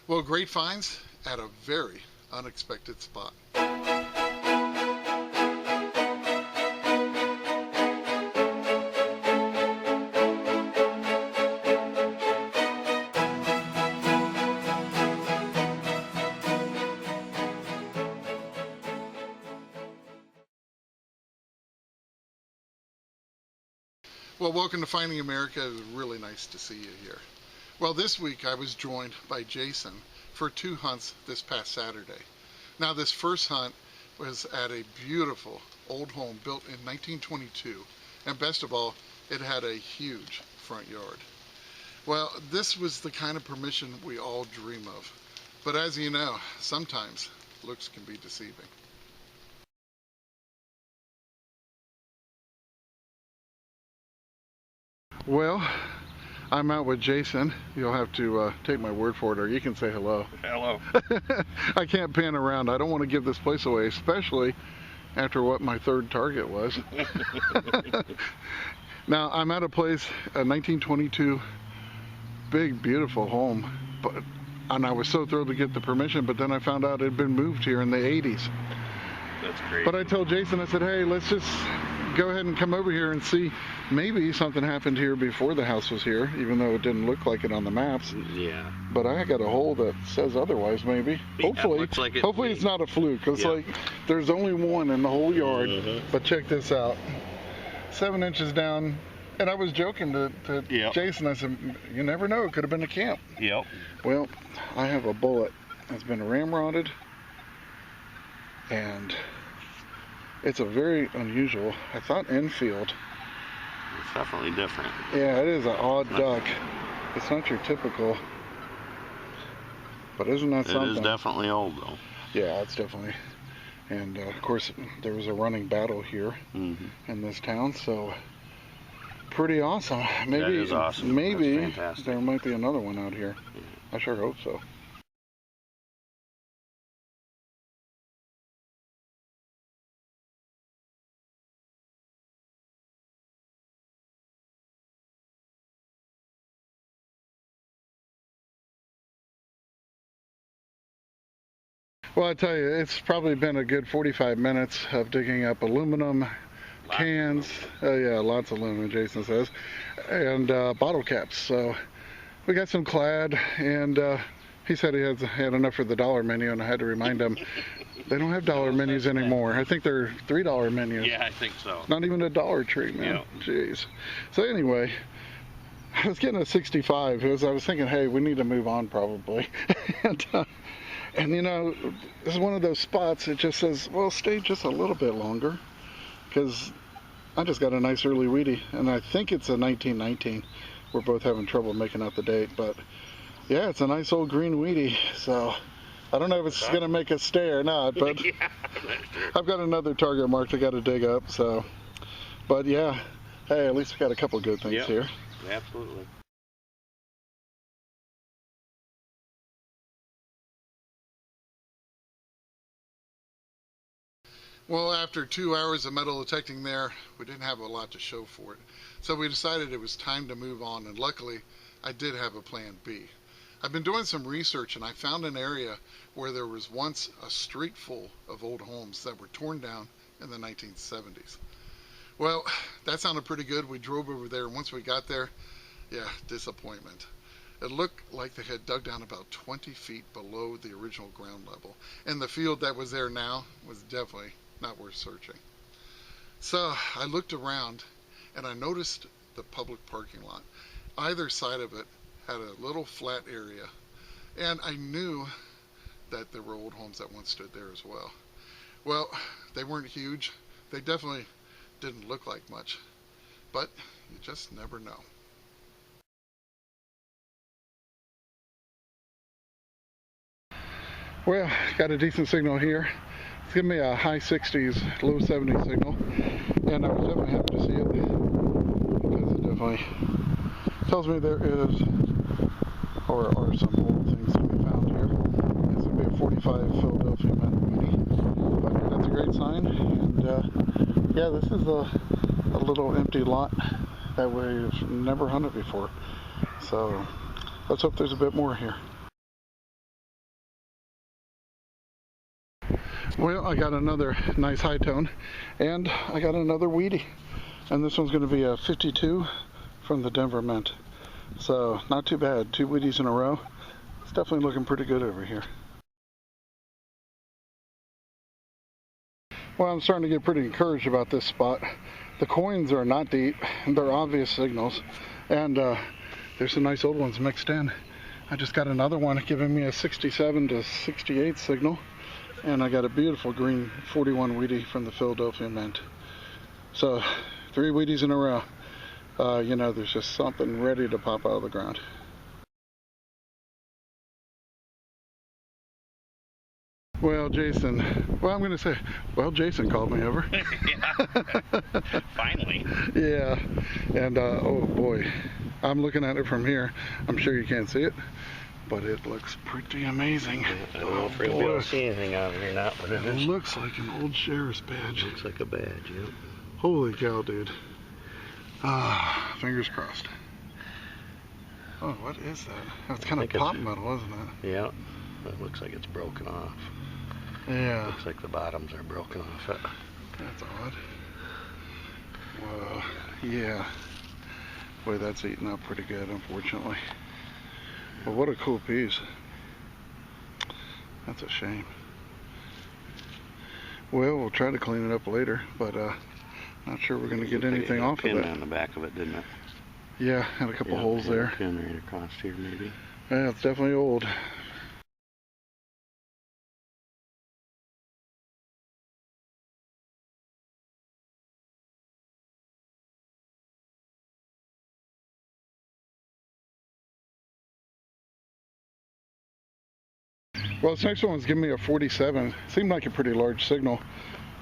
Well, great finds at a very unexpected spot. Well, welcome to Finding America. It was really nice to see you here. Well, this week I was joined by Jason for 2 hunts this past Saturday. Now, this first hunt was at a beautiful old home built in 1922, and best of all, it had a huge front yard. Well, this was the kind of permission we all dream of, but as you know, sometimes looks can be deceiving. Well, I'm out with Jason. You'll have to take my word for it, or you can say hello. Hello. I can't pan around. I don't want to give this place away, especially after what my third target was. Now, I'm at a place, a 1922 big, beautiful home, and I was so thrilled to get the permission, but then I found out it had been moved here in the 80s. That's great. But I told Jason, I said, hey, let's just go ahead and come over here and see. Maybe something happened here before the house was here, even though it didn't look like it on the maps. Yeah. But I got a hole that says otherwise, maybe. Yeah, Hopefully it's not a fluke. It's like there's only one in the whole yard. But check this out. 7 inches down. And I was joking to Jason. I said, you never know. It could have been a camp. Yep. Well, I have a bullet that's been ramrodded. And it's a very unusual, I thought, infield. It's definitely different. Yeah, it is an odd duck. It's not your typical, but isn't that something? It is definitely old, though. Yeah, it's definitely. And of course, there was a running battle here in this town, so pretty awesome. Maybe, that is awesome. Maybe there might be another one out here. Yeah. I sure hope so. Well, I tell you, it's probably been a good 45 minutes of digging up aluminum cans. Yeah, lots of aluminum, Jason says, and bottle caps. So we got some clad, and he said he had enough for the dollar menu, and I had to remind him they don't have dollar menus anymore. I think they're $3 menus. Yeah, I think so. Not even a Dollar Tree, man. Yep. Jeez. So anyway, I was getting a 65. I was thinking, hey, we need to move on probably. And you know, this is one of those spots, it just says, well, stay just a little bit longer, because I just got a nice early weedy, and I think it's a 1919. We're both having trouble making out the date, but yeah, it's a nice old green weedy, so I don't know if it's going to make us stay or not, but yeah, I'm not sure. I've got another target marked I got to dig up, so, but yeah, hey, at least we got a couple good things here. Absolutely. Well, after 2 hours of metal detecting there, we didn't have a lot to show for it. So we decided it was time to move on, and luckily, I did have a plan B. I've been doing some research, and I found an area where there was once a street full of old homes that were torn down in the 1970s. Well, that sounded pretty good. We drove over there, and once we got there, yeah, disappointment. It looked like they had dug down about 20 feet below the original ground level, and the field that was there now was definitely not worth searching. So I looked around and I noticed the public parking lot. Either side of it had a little flat area, and I knew that there were old homes that once stood there as well. Well, they weren't huge. They definitely didn't look like much, but you just never know. Well, got a decent signal here. It's giving me a high 60s, low 70s signal, and I was definitely happy to see it because it definitely tells me there is, or are some old things to be found here. It's going to be a 45 Philadelphia Mini, but that's a great sign. And yeah, this is a little empty lot that we've never hunted before, so let's hope there's a bit more here. Well, I got another nice high tone, and I got another Wheatie. And this one's going to be a 52 from the Denver Mint. So, not too bad. 2 Wheaties in a row. It's definitely looking pretty good over here. Well, I'm starting to get pretty encouraged about this spot. The coins are not deep. They're obvious signals. And there's some nice old ones mixed in. I just got another one giving me a 67 to 68 signal. And I got a beautiful green 41 Wheatie from the Philadelphia Mint. So, 3 Wheaties in a row. You know, there's just something ready to pop out of the ground. Well, Jason, I'm going to say, Jason called me over. Finally. Yeah, and oh boy, I'm looking at it from here. I'm sure you can't see it, but it looks pretty amazing. I don't know if we're going to be able to see anything out of here now, but it is. Looks like an old sheriff's badge. Looks like a badge, yeah. Holy cow, dude. Fingers crossed. Oh, what is that? That's kind of pop metal, isn't it? Yeah, it looks like it's broken off. Yeah. Looks like the bottoms are broken off it. That's odd. Whoa, yeah. Boy, that's eaten up pretty good, unfortunately. Well, what a cool piece. That's a shame. Well, we'll try to clean it up later, but not sure we're going to get anything off of it. Pin on the back of it, didn't it? Yeah, had a couple holes there. Pin right across here, maybe. Yeah, it's definitely old. Well, this next one's giving me a 47. Seemed like a pretty large signal.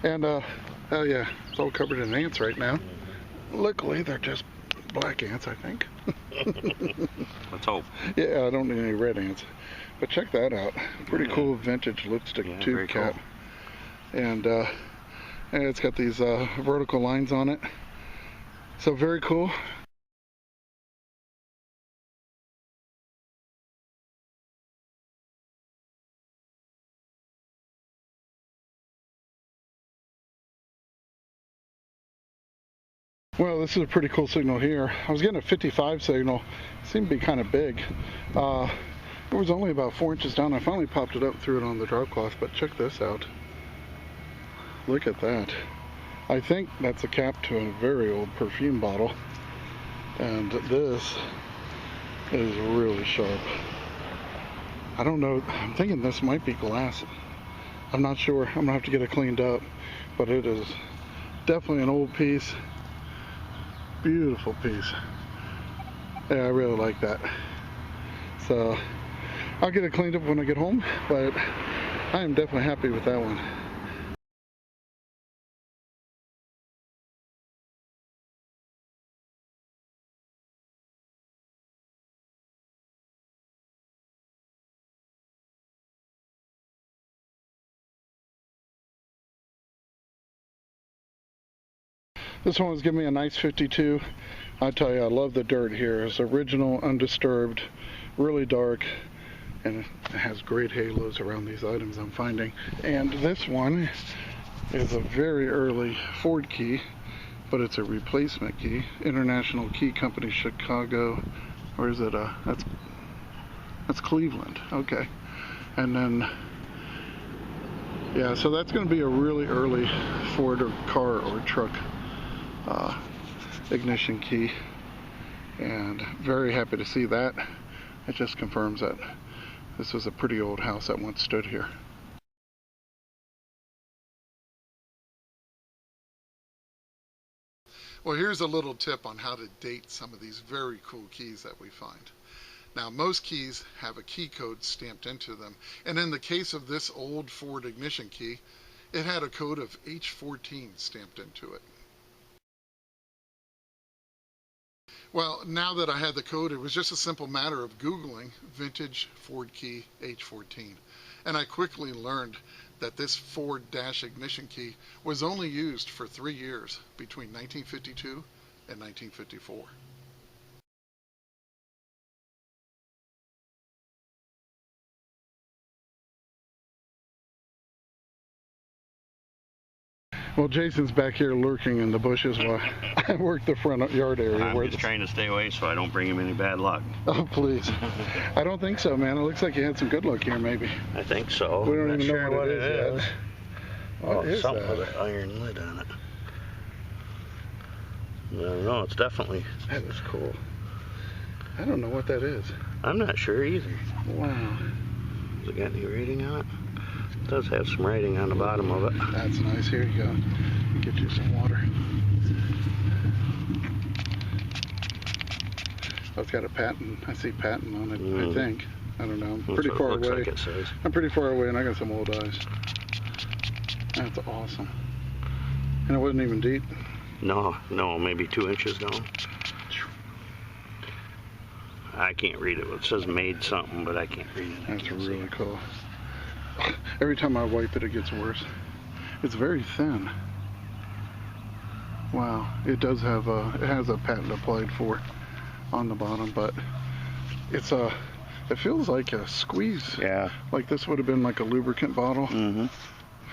And, oh yeah, it's all covered in ants right now. Luckily, they're just black ants, I think. Let's hope. Yeah, I don't need any red ants. But check that out. Pretty cool vintage lipstick tube cap. Cool. And it's got these vertical lines on it. So very cool. Well, this is a pretty cool signal here. I was getting a 55 signal. It seemed to be kind of big. It was only about 4 inches down. I finally popped it up and threw it on the drop cloth, but check this out. Look at that. I think that's a cap to a very old perfume bottle. And this is really sharp. I don't know. I'm thinking this might be glass. I'm not sure. I'm going to have to get it cleaned up. But it is definitely an old piece. Beautiful piece. Yeah, I really like that. So I'll get it cleaned up when I get home, but I am definitely happy with that one. This one was giving me a nice 52. I tell you, I love the dirt here. It's original, undisturbed, really dark, and it has great halos around these items I'm finding. And this one is a very early Ford key, but it's a replacement key. International Key Company, Chicago. Or is it that's Cleveland. Okay. And then, yeah, so that's going to be a really early Ford or car or truck ignition key, and very happy to see that. It just confirms that this was a pretty old house that once stood here. Well, here's a little tip on how to date some of these very cool keys that we find. Now, most keys have a key code stamped into them, and in the case of this old Ford ignition key, it had a code of H14 stamped into it. Well, now that I had the code, it was just a simple matter of Googling vintage Ford key H14. And I quickly learned that this Ford dash ignition key was only used for 3 years between 1952 and 1954. Well, Jason's back here lurking in the bushes while I work the front yard area. I'm just trying to stay away so I don't bring him any bad luck. Oh, please. I don't think so, man. It looks like you had some good luck here, maybe. I think so. We don't even know what it is yet. What is something that? with an iron lid on it. No, it's definitely... That is cool. I don't know what that is. I'm not sure either. Wow. Has it got any rating on it? It does have some writing on the bottom of it. That's nice. Here you go. Get you some water. Oh, it's got a patent. I see patent on it, I think. I don't know. I'm pretty far away. Like it says. I'm pretty far away and I got some old eyes. That's awesome. And it wasn't even deep. No, maybe 2 inches down. I can't read it. It says made something, but I can't read it. That's really cool. Every time I wipe it, it gets worse. It's very thin. Wow, it does have it has a patent applied for on the bottom, but it's it feels like a squeeze. Yeah. Like this would have been like a lubricant bottle. Mm-hmm.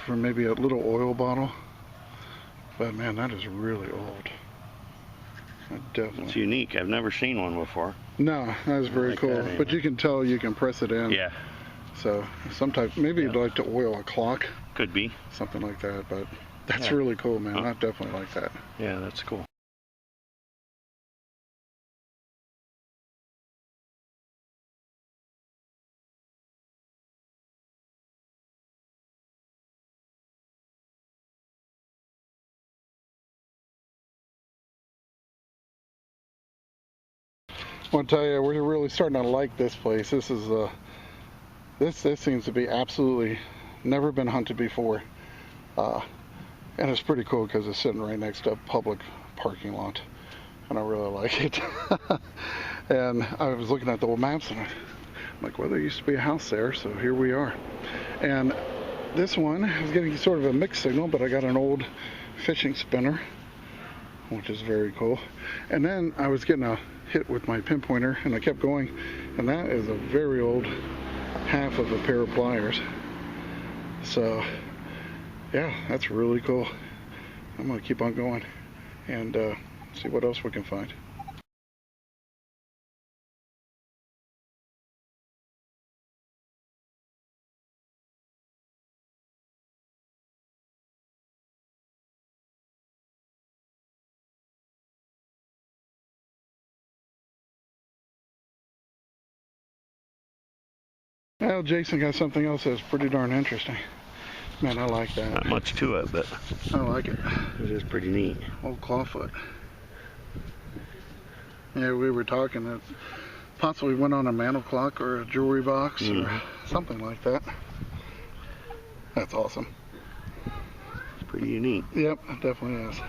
For maybe a little oil bottle. But man, that is really old. Definitely. It's unique. I've never seen one before. No, that is very cool. Anyway. But you can tell you can press it in. Yeah. So sometimes maybe you'd like to oil a clock. Could be. Something like that, but that's really cool, man. I definitely like that. Yeah, that's cool. I want to tell you, we're really starting to like this place. This is this seems to be absolutely never been hunted before, and it's pretty cool because it's sitting right next to a public parking lot, and I really like it. And I was looking at the old maps, and I'm like, well, there used to be a house there, so here we are. And this one is getting sort of a mixed signal, but I got an old fishing spinner, which is very cool. And then I was getting a hit with my pinpointer, and I kept going, and that is a very old half of a pair of pliers. So yeah, that's really cool. I'm gonna keep on going and see what else we can find. Well, Jason got something else that's pretty darn interesting. Man, I like that. Not much to it, but I like it. It is pretty neat. Old clawfoot. Yeah, we were talking that possibly went on a mantle clock or a jewelry box or something like that. That's awesome. It's pretty unique. Yep, it definitely is.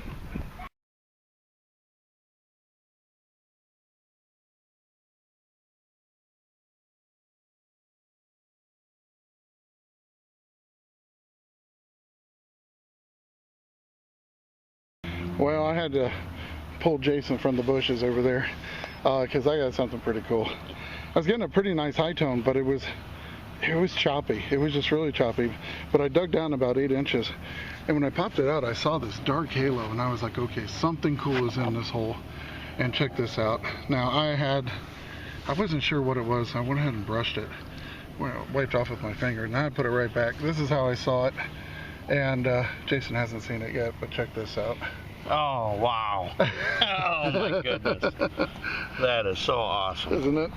Well, I had to pull Jason from the bushes over there because I got something pretty cool. I was getting a pretty nice high tone, but it was choppy. It was just really choppy. But I dug down about 8 inches, and when I popped it out, I saw this dark halo, and I was like, okay, something cool is in this hole. And check this out. Now I wasn't sure what it was. I went ahead and brushed it, wiped off with my finger, and then I put it right back. This is how I saw it, and Jason hasn't seen it yet, but check this out. Oh, wow. Oh, my goodness. That is so awesome. Isn't it?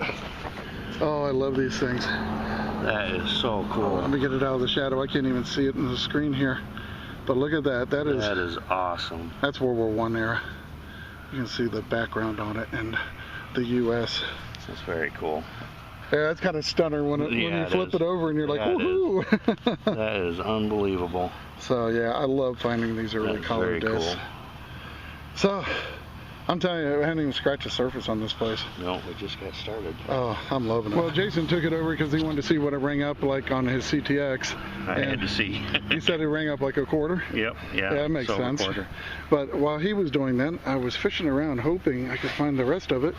Oh, I love these things. That is so cool. Let me get it out of the shadow. I can't even see it in the screen here. But look at that. That is awesome. That's World War I era. You can see the background on it and the U.S. That's very cool. Yeah, that's kind of stunner when you flip it over and you're like, woohoo! That is unbelievable. So yeah, I love finding these early color discs. Cool. So, I'm telling you, I haven't even scratched the surface on this place. No, we just got started. Oh, I'm loving it. Well, Jason took it over because he wanted to see what it rang up like on his CTX. I had to see. He said it rang up like a quarter. Yep, yeah. Yeah, that makes sense. But while he was doing that, I was fishing around hoping I could find the rest of it.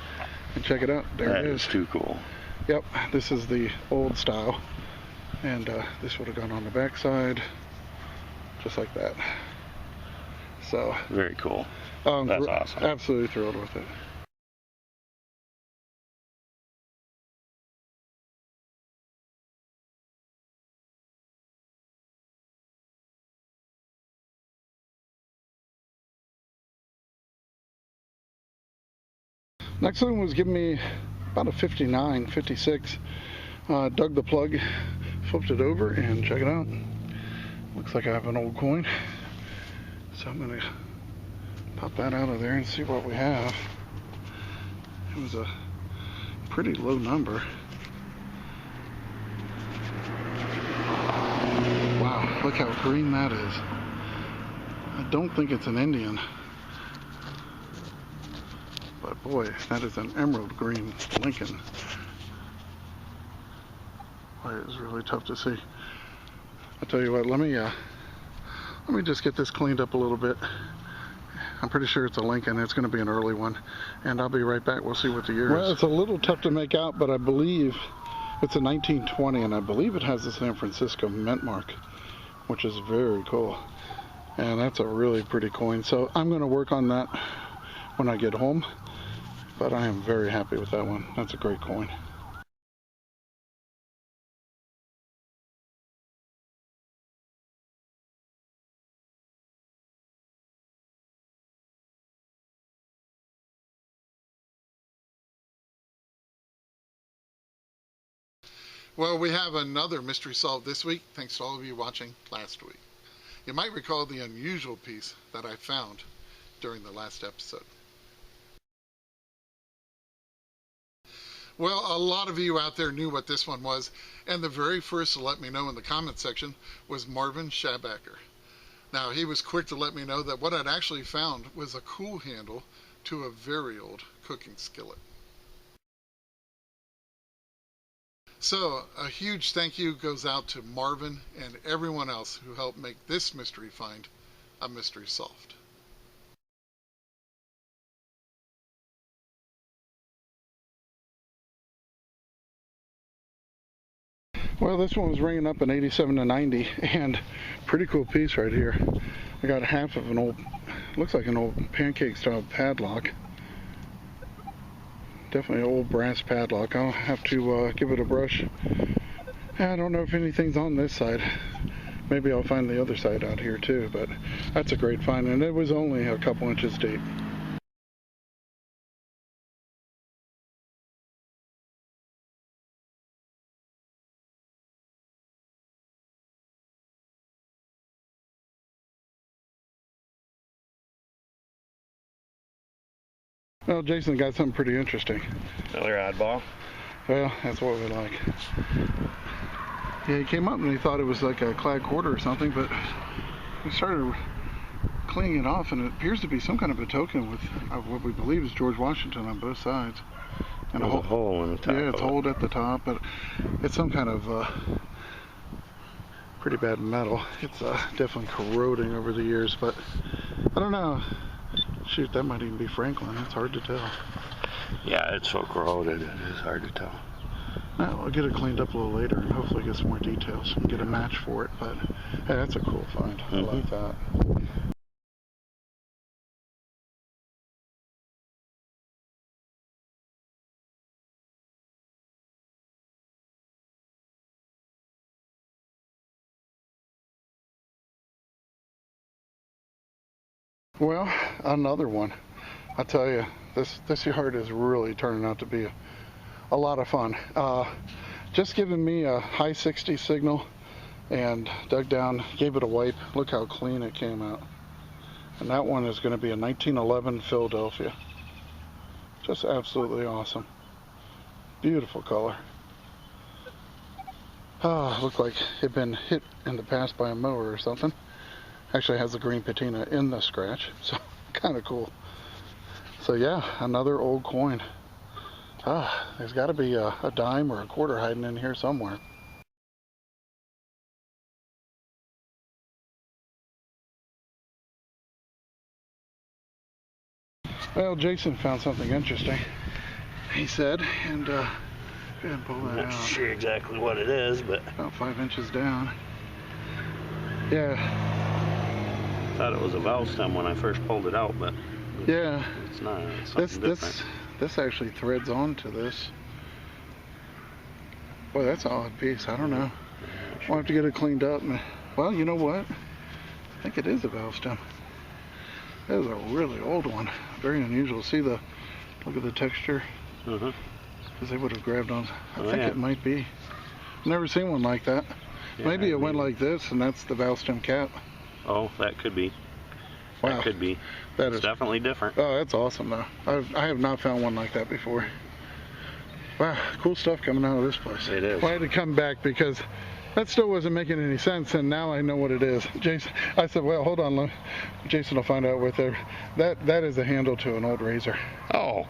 And check it out. There it is. That is too cool. Yep, this is the old style. And this would have gone on the back side. Just like that. So very cool. That's awesome. Absolutely thrilled with it. Next one was giving me about a 59, 56. Dug the plug, flipped it over, and check it out. Looks like I have an old coin. So I'm gonna pop that out of there and see what we have. It was a pretty low number. Wow, look how green that is. I don't think it's an Indian. But boy, that is an emerald green Lincoln. Boy, it was really tough to see. I'll tell you what, let me just get this cleaned up a little bit. I'm pretty sure it's a Lincoln. It's going to be an early one. And I'll be right back. We'll see what the year is. Well, it's a little tough to make out, but I believe it's a 1920, and I believe it has the San Francisco mint mark, which is very cool. And that's a really pretty coin. So I'm going to work on that when I get home. But I am very happy with that one. That's a great coin. Well, we have another mystery solved this week, thanks to all of you watching last week. You might recall the unusual piece that I found during the last episode. Well, a lot of you out there knew what this one was, and the very first to let me know in the comment section was Marvin Shabacker. Now, he was quick to let me know that what I'd actually found was a cool handle to a very old cooking skillet. So, a huge thank you goes out to Marvin and everyone else who helped make this mystery find a mystery solved. Well, this one was ringing up in 87 to 90, and pretty cool piece right here. I got half of an old, looks like an old pancake style padlock. Definitely an old brass padlock. I'll have to give it a brush. I don't know if anything's on this side. Maybe I'll find the other side out here too, but that's a great find, and it was only a couple inches deep. Well, Jason got something pretty interesting. Another oddball. Well, that's what we like. Yeah, he came up and he thought it was like a clad quarter or something, but we started cleaning it off, and it appears to be some kind of a token with what we believe is George Washington on both sides. And a hole in the top. Yeah, it's holed at the top, but it's some kind of pretty bad metal. It's definitely corroding over the years, but I don't know. Shoot, that might even be Franklin. It's hard to tell. Yeah, it's so corroded, it is hard to tell. Well, I'll get it cleaned up a little later and hopefully get some more details and get a match for it. But hey, that's a cool find. I like that. Well, another one. I tell you, this yard is really turning out to be a lot of fun. Just giving me a high 60 signal and dug down, gave it a wipe. Look how clean it came out. And that one is going to be a 1911 Philadelphia. Just absolutely awesome. Beautiful color. Looked like it had been hit in the past by a mower or something. Actually has a green patina in the scratch, so kind of cool. So yeah, another old coin. There's got to be a dime or a quarter hiding in here somewhere. Well, Jason found something interesting, he said, and go ahead and pull that out. I'm not sure exactly what it is, but about 5 inches down. Yeah. thought it was a valve stem when I first pulled it out, but yeah, it's not. It's something different. This actually threads onto this. Boy, that's an odd piece. I don't know. We'll have to get it cleaned up. Well, you know what? I think it is a valve stem. That is a really old one. Very unusual. See look at the texture? Because they would have grabbed on. I think it might be. Never seen one like that. Yeah, maybe it went like this, and that's the valve stem cap. Oh, that could be. Wow. That could be. It's definitely different. Oh, that's awesome, though. I have not found one like that before. Wow, cool stuff coming out of this place. It is. Well, I had to come back because that still wasn't making any sense, and now I know what it is. Jason, I said, well, hold on, Jason will find out what that is a handle to an old razor. Oh.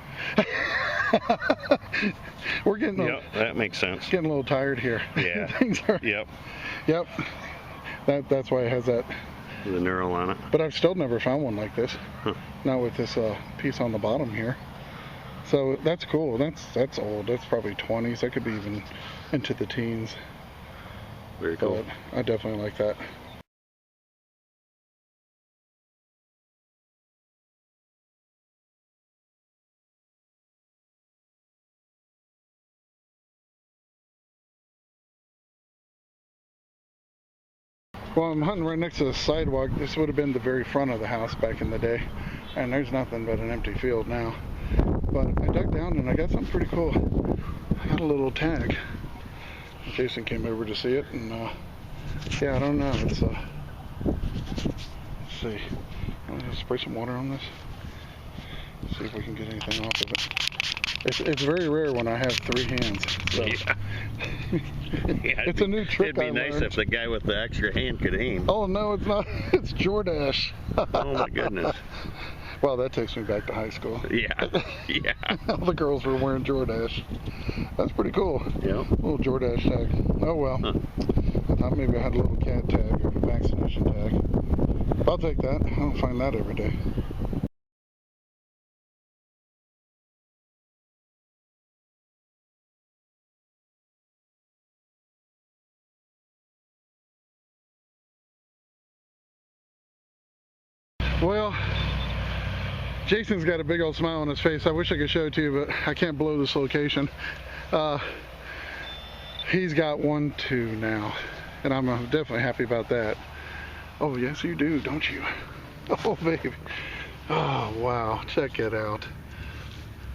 We're getting that makes sense. Getting a little tired here. Yeah. Things are. Yep. That's why it has that. The knurl on it. But I've still never found one like this. Not with this piece on the bottom here. So that's cool. That's old. That's probably 20s. That could be even into the teens. Very cool. But I definitely like that. Well, I'm hunting right next to the sidewalk. This would have been the very front of the house back in the day. And there's nothing but an empty field now. But I dug down and I got something pretty cool. I got a little tag. Jason came over to see it, and yeah, I don't know. It's let's see. I'm gonna spray some water on this. See if we can get anything off of it. It's very rare when I have 3 hands. So. Yeah. It's a new trick. It'd be nice if the guy with the extra hand could aim. Oh no, it's not. It's Jordache. Oh my goodness. Well, that takes me back to high school. Yeah, yeah. All the girls were wearing Jordache. That's pretty cool. Yeah. Little Jordache tag. Oh well. Huh. I thought maybe I had a little cat tag or a vaccination tag. I'll take that. I don't find that every day. Well, Jason's got a big old smile on his face. I wish I could show it to you, but I can't blow this location. He's got 1, 2 now, and I'm definitely happy about that. Oh, yes you do, don't you? Oh, baby. Oh, wow. Check it out.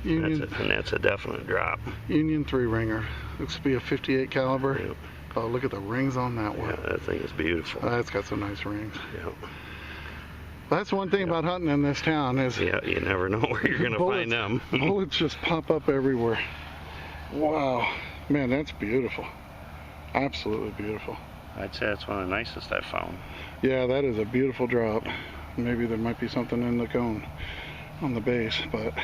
That's a definite drop. Union 3-ringer. Looks to be a 58 caliber. Yep. Oh, look at the rings on that one. Yeah, that thing is beautiful. That's got some nice rings. Yep. That's one thing about hunting in this town is... Yeah, you never know where you're going to find them. Bullets just pop up everywhere. Wow. Man, that's beautiful. Absolutely beautiful. I'd say that's one of the nicest I've found. Yeah, that is a beautiful drop. Maybe there might be something in the cone on the base, but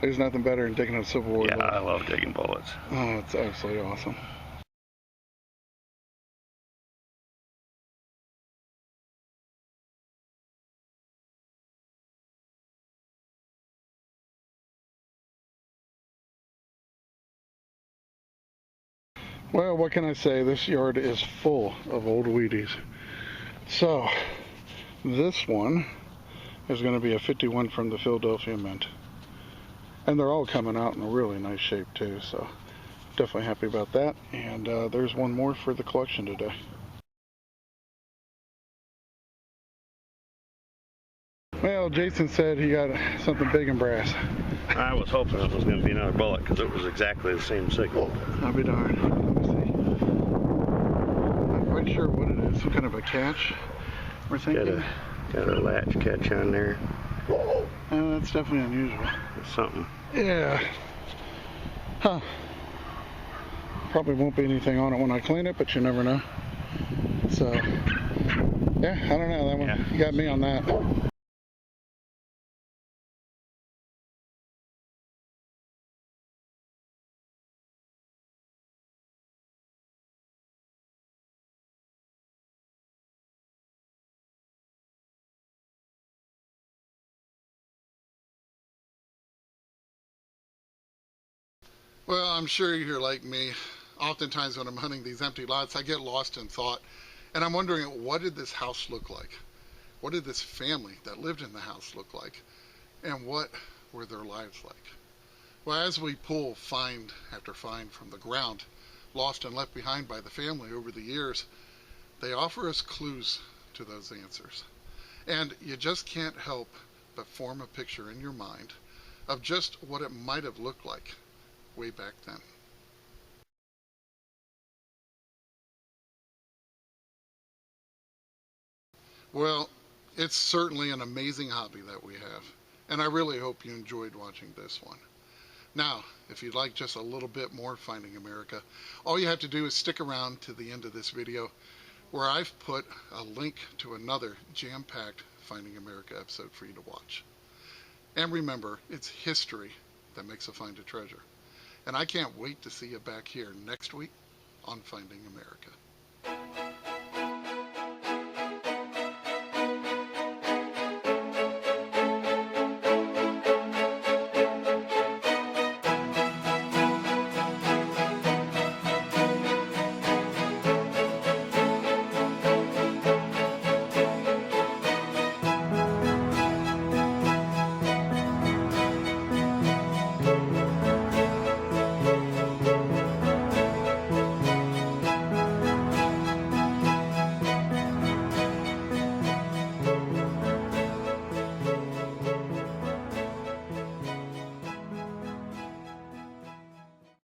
there's nothing better than digging a Civil War bullet. I love digging bullets. Oh, it's absolutely awesome. Well, what can I say? This yard is full of old Wheaties. So, this one is going to be a 51 from the Philadelphia Mint. And they're all coming out in a really nice shape too, so definitely happy about that. And there's one more for the collection today. Well, Jason said he got something big and brass. I was hoping it was going to be another bullet because it was exactly the same signal. I'll be darned. Let me see. Not quite sure what it is. Some kind of a catch, we're thinking. Got a latch catch on there. That's definitely unusual. It's something. Yeah. Huh. Probably won't be anything on it when I clean it, but you never know. So, yeah, I don't know. That one, you got me on that. Well, I'm sure you're like me. Oftentimes when I'm hunting these empty lots, I get lost in thought, and I'm wondering, what did this house look like? What did this family that lived in the house look like? And what were their lives like? Well, as we pull find after find from the ground, lost and left behind by the family over the years, they offer us clues to those answers. And you just can't help but form a picture in your mind of just what it might have looked like way back then. Well, it's certainly an amazing hobby that we have, and I really hope you enjoyed watching this one. Now, if you'd like just a little bit more Finding America, all you have to do is stick around to the end of this video, where I've put a link to another jam-packed Finding America episode for you to watch. And remember, it's history that makes a find a treasure. And I can't wait to see you back here next week on Finding America.